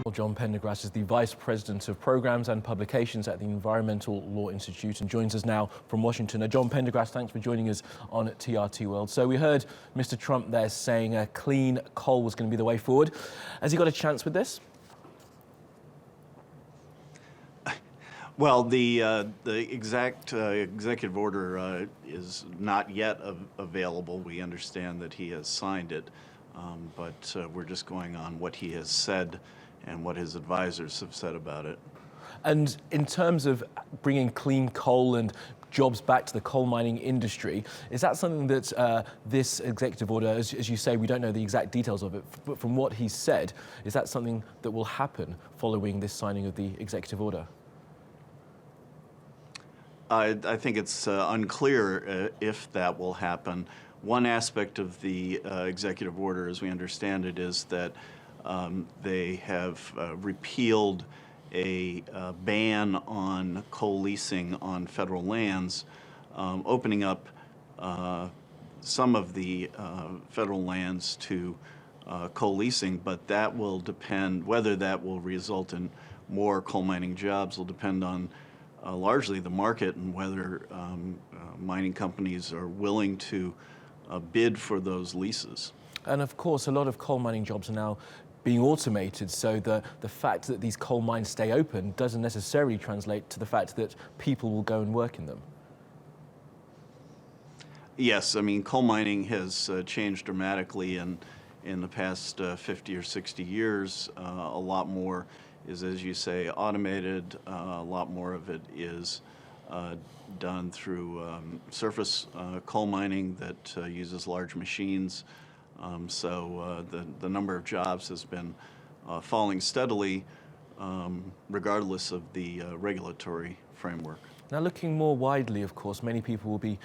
Well, John Pendergrass is the Vice President of Programs and Publications at the Environmental Law Institute and joins us now from Washington. John Pendergrass, thanks for joining us on TRT World. So we heard Mr. Trump there saying clean coal was going to be the way forward. Has he got a chance with this? Well, the exact executive order is not yet available. We understand that he has signed it, but we're just going on what he has said and what his advisors have said about it. And in terms of bringing clean coal and jobs back to the coal mining industry, is that something that this executive order, as you say, we don't know the exact details of it, but from what he said, is that something that will happen following this signing of the executive order? I think it's unclear if that will happen. One aspect of the executive order, as we understand it, is that they have repealed a ban on coal leasing on federal lands, opening up some of the federal lands to coal leasing, but that will depend, whether that will result in more coal mining jobs will depend on largely the market and whether mining companies are willing to bid for those leases. And of course, a lot of coal mining jobs are now being automated, so the fact that these coal mines stay open doesn't necessarily translate to the fact that people will go and work in them. Yes, I mean, coal mining has changed dramatically in the past 50 or 60 years. A lot more is, as you say, automated. A lot more of it is done through surface coal mining that uses large machines. So the number of jobs has been falling steadily, regardless of the regulatory framework. Now, looking more widely, of course, many people will be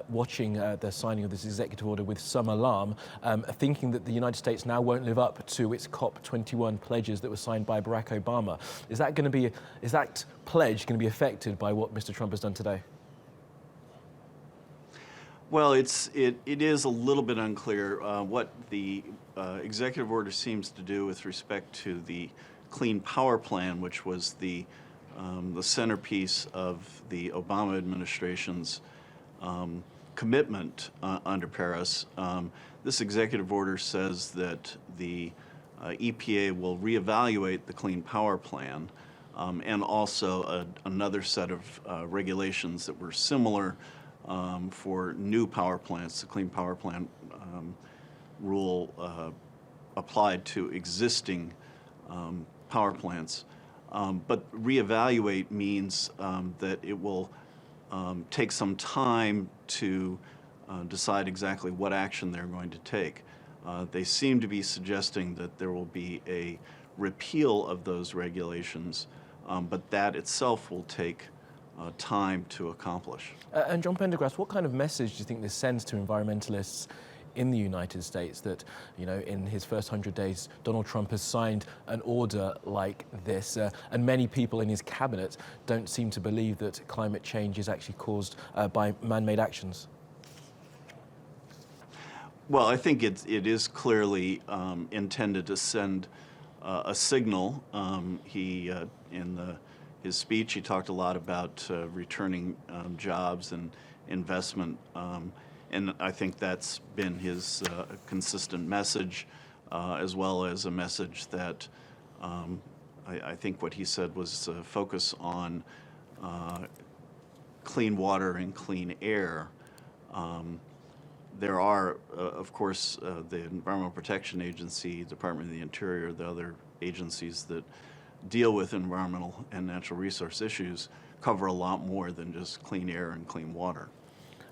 watching the signing of this executive order with some alarm, thinking that the United States now won't live up to its COP21 pledges that were signed by Barack Obama. Is that pledge going to be affected by what Mr. Trump has done today? Well, it is a little bit unclear what the executive order seems to do with respect to the Clean Power Plan, which was the centerpiece of the Obama administration's commitment under Paris. This executive order says that the EPA will reevaluate the Clean Power Plan and also another set of regulations that were similar for new power plants. The Clean Power Plant rule applied to existing power plants. But reevaluate means that it will take some time to decide exactly what action they're going to take. They seem to be suggesting that there will be a repeal of those regulations, but that itself will take time to accomplish. And John Pendergrass, what kind of message do you think this sends to environmentalists in the United States that, you know, in his first 100 days, Donald Trump has signed an order like this, and many people in his cabinet don't seem to believe that climate change is actually caused by man-made actions? Well, I think it is clearly intended to send a signal. In his speech, he talked a lot about returning jobs and investment. And I think that's been his consistent message, as well as a message that I think what he said was focus on clean water and clean air. There are, of course, the Environmental Protection Agency, Department of the Interior, the other agencies that deal with environmental and natural resource issues cover a lot more than just clean air and clean water.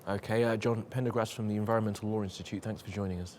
Okay, John Pendergrass from the Environmental Law Institute, thanks for joining us.